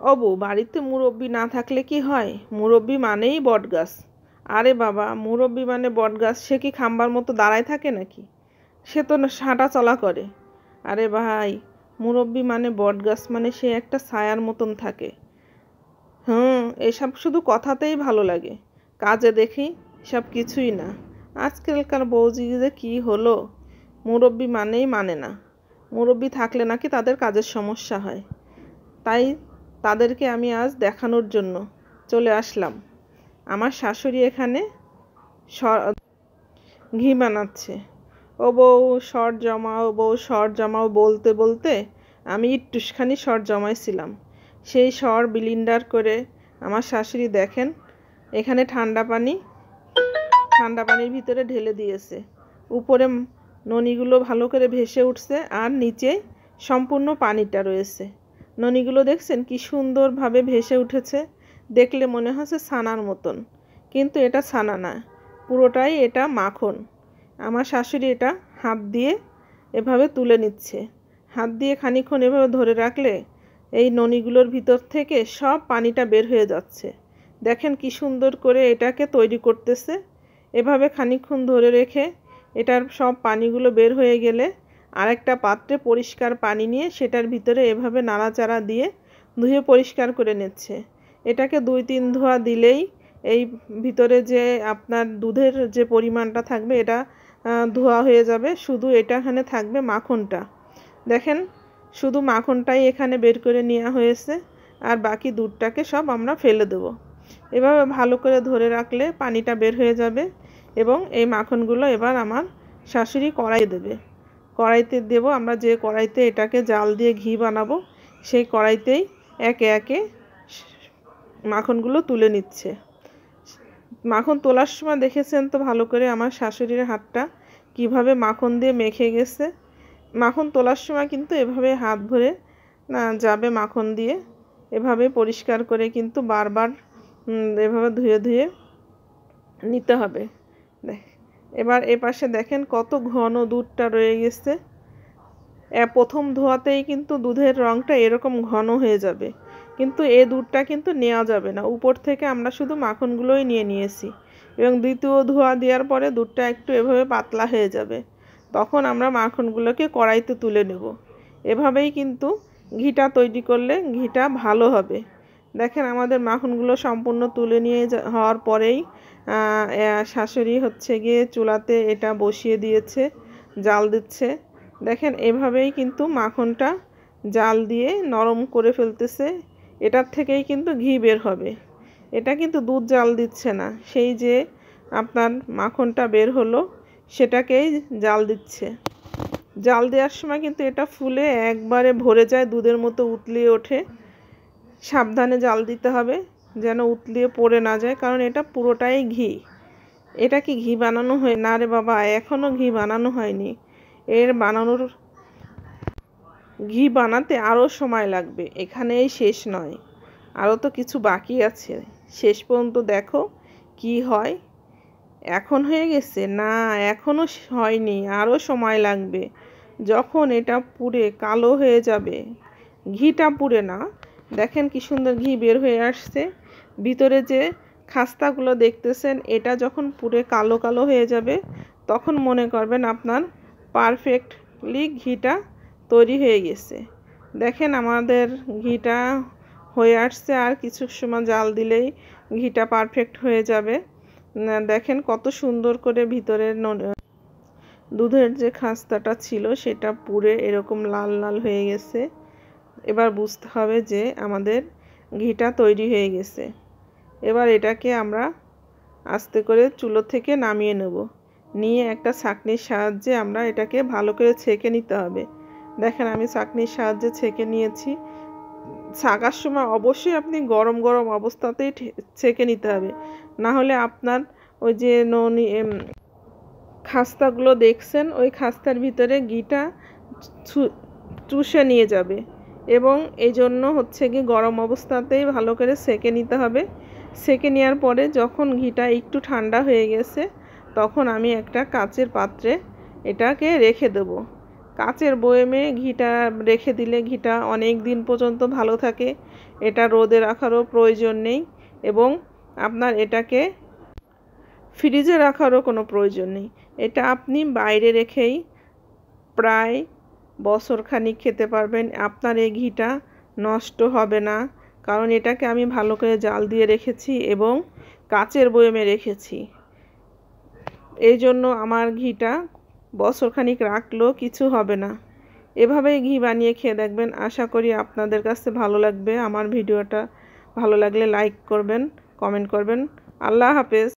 ও বউ, বাড়িতে মুরব্বি না থাকলে কি হয়? মুরব্বি মানেই বটগাছ। আরে বাবা, মুরব্বি মানে বটগাছ, সে কি খাম্বার মতো দাঁড়ায় থাকে নাকি? সে তো হাঁটা চলা করে। আরে ভাই, মুরব্বি মানে বটগাছ মানে সে একটা ছায়ার মতন থাকে। এসব শুধু কথাতেই ভালো লাগে, কাজে দেখি সব কিছুই না। আজকালকার বউজি যে কি হলো, মুরব্বি মানেই মানে না। মুরব্বি থাকলে নাকি তাদের কাজের সমস্যা হয়। তাই তাদেরকে আমি আজ দেখানোর জন্য চলে আসলাম। আমার শাশুড়ি এখানে ঘি বানাচ্ছে। ও বউ শর্ট জমাও, বউ শর্ট জমাও বলতে বলতে আমি একটুখানি শর্ট জমাইছিলাম। সেই শর বিলিন্ডার করে আমার শাশুড়ি দেখেন এখানে ঠান্ডা পানির ভিতরে ঢেলে দিয়েছে। উপরে ননিগুলো ভালো করে ভেসে উঠছে আর নিচে সম্পূর্ণ পানিটা রয়েছে। ননিগুলো দেখছেন কি সুন্দরভাবে ভেসে উঠেছে, দেখলে মনে হচ্ছে ছানার মতন, কিন্তু এটা ছানা না, পুরোটাই এটা মাখন। আমার শাশুড়ি এটা হাত দিয়ে এভাবে তুলে নিচ্ছে। হাত দিয়ে খানিকক্ষণ এভাবে ধরে রাখলে এই ননিগুলোর ভিতর থেকে সব পানিটা বের হয়ে যাচ্ছে। দেখেন কি সুন্দর করে এটাকে তৈরি করতেছে। এভাবে খানিকক্ষণ ধরে রেখে এটার সব পানিগুলো বের হয়ে গেলে আরেকটা পাত্রে পরিষ্কার পানি নিয়ে সেটার ভিতরে এভাবে নাড়াচাড়া দিয়ে ধুয়ে পরিষ্কার করে নিচ্ছে। এটাকে 2-3 ধোয়া দিলেই এই ভিতরে যে আপনার দুধের যে পরিমাণটা থাকবে এটা ধোয়া হয়ে যাবে। শুধু এখানে থাকবে মাখনটা। দেখেন শুধু মাখনটাই এখানে বের করে নেওয়া হয়েছে, আর বাকি দুধটাকে সব আমরা ফেলে দেব। এভাবে ভালো করে ধরে রাখলে পানিটা বের হয়ে যাবে এবং এই মাখনগুলো এবার আমার শাশুড়ি কড়াইয়ে দেবে। কড়াইতে দেব, আমরা যে কড়াইতে এটাকে জাল দিয়ে ঘি বানাবো সেই কড়াইতেই একে একে মাখনগুলো তুলে নিচ্ছে। মাখন তোলার সময় দেখেছেন তো ভালো করে আমার শাশুড়ির হাতটা কিভাবে মাখন দিয়ে মেখে গেছে। মাখন তোলার সময় কিন্তু এভাবে হাত ভরে যাবে মাখন দিয়ে, এভাবে পরিষ্কার করে কিন্তু বারবার এভাবে ধুয়ে ধুয়ে নিতে হবে। এবার এপাশে দেখেন কত ঘন দুধটা রয়ে গেছে। প্রথম ধোয়াতেই কিন্তু দুধের রঙটা এরকম ঘন হয়ে যাবে, কিন্তু এই দুধটা কিন্তু নেওয়া যাবে না। উপর থেকে আমরা শুধু মাখনগুলোই নিয়েছি এবং দ্বিতীয় ধোয়া দেওয়ার পরে দুধটা একটু এভাবে পাতলা হয়ে যাবে, তখন আমরা মাখনগুলোকে কড়াইতে তুলে নেব। এভাবেই কিন্তু ঘিটা তৈরি করলে ঘিটা ভালো হবে। দেখেন আমাদের মাখনগুলো সম্পূর্ণ তুলে নিয়ে হওয়ার পরেই শাশুড়ি হচ্ছে গিয়ে চুলাতে এটা বসিয়ে দিয়েছে, জাল দিচ্ছে। দেখেন এভাবেই কিন্তু মাখনটা জাল দিয়ে নরম করে ফেলতেছে। এটার থেকেই কিন্তু ঘি বের হবে, এটা কিন্তু দুধ জাল দিচ্ছে না। সেই যে আপনার মাখনটা বের হলো সেটাকেই জাল দিচ্ছে। জাল দেওয়ার সময় কিন্তু এটা ফুলে একবারে ভরে যায়, দুধের মতো উতলিয়ে ওঠে। সাবধানে জাল দিতে হবে যেন উতলিয়ে পড়ে না যায়, কারণ এটা পুরোটাই ঘি। এটা কি ঘি বানানো হয় না রে বাবা? এখনও ঘি বানানো হয়নি। ঘি বানাতে আরও সময় লাগবে, এখানেই শেষ নয়, আরও তো কিছু বাকি আছে। শেষ পর্যন্ত দেখো কি হয়। এখন হয়ে গেছে না, এখনও হয়নি, আরও সময় লাগবে। যখন এটা পুড়ে কালো হয়ে যাবে, ঘিটা পুড়ে না, দেখেন কি সুন্দর ঘি বের হয়ে আসছে। ভিতরে যে খাস্তাগুলো দেখতেছেন এটা যখন পুড়ে কালো কালো হয়ে যাবে তখন মনে করবেন আপনার পারফেক্টলি ঘিটা তৈরি হয়ে গেছে। দেখেন আমাদের ঘিটা হয়ে আসছে, আর কিছু সময় জাল দিলেই ঘিটা পারফেক্ট হয়ে যাবে। দেখেন কত সুন্দর করে ভিতরের দুধের যে খাস্তাটা ছিল সেটা পুড়ে এরকম লাল লাল হয়ে গেছে। এবার বুঝতে হবে যে আমাদের ঘিটা তৈরি হয়ে গেছে। এবার এটাকে আমরা আস্তে করে চুলো থেকে নামিয়ে নেব, নিয়ে একটা ছাঁকনির সাহায্যে আমরা এটাকে ভালো করে ছেঁকে নিতে হবে। দেখেন আমি ছাঁকনির সাহায্যে ছেঁকে নিয়েছি। ছাঁকার সময় অবশ্যই আপনি গরম গরম অবস্থাতেই ছেঁকে নিতে হবে, না হলে আপনার ওই যে খাস্তাগুলো দেখছেন ওই খাস্তার ভিতরে ঘিটা চুষে নিয়ে যাবে, এবং এই জন্য হচ্ছে কি গরম অবস্থাতেই ভালো করে সেকে নিতে হবে। সেকে নেওয়ার পরে যখন ঘিটা একটু ঠান্ডা হয়ে গেছে তখন আমি একটা কাচের পাত্রে এটাকে রেখে দেব। কাচের বয়েমে ঘিটা রেখে দিলে ঘিটা অনেক দিন পর্যন্ত ভালো থাকে। এটা রোদে রাখারও প্রয়োজন নেই এবং আপনার এটাকে ফ্রিজে রাখারও কোনো প্রয়োজন নেই। এটা আপনি বাইরে রেখেই প্রায় বছরখানিক খেতে পারবেন। আপনার এই ঘিটা নষ্ট হবে না, কারণ এটাকে আমি ভালো করে জাল দিয়ে রেখেছি এবং কাচের বয়মে রেখেছি। এই জন্য আমার ঘিটা বছরখানিক রাখলেও কিছু হবে না। এভাবেই ঘি বানিয়ে খেয়ে দেখবেন। আশা করি আপনাদের কাছে ভালো লাগবে। আমার ভিডিওটা ভালো লাগলে লাইক করবেন, কমেন্ট করবেন। আল্লাহ হাফেজ।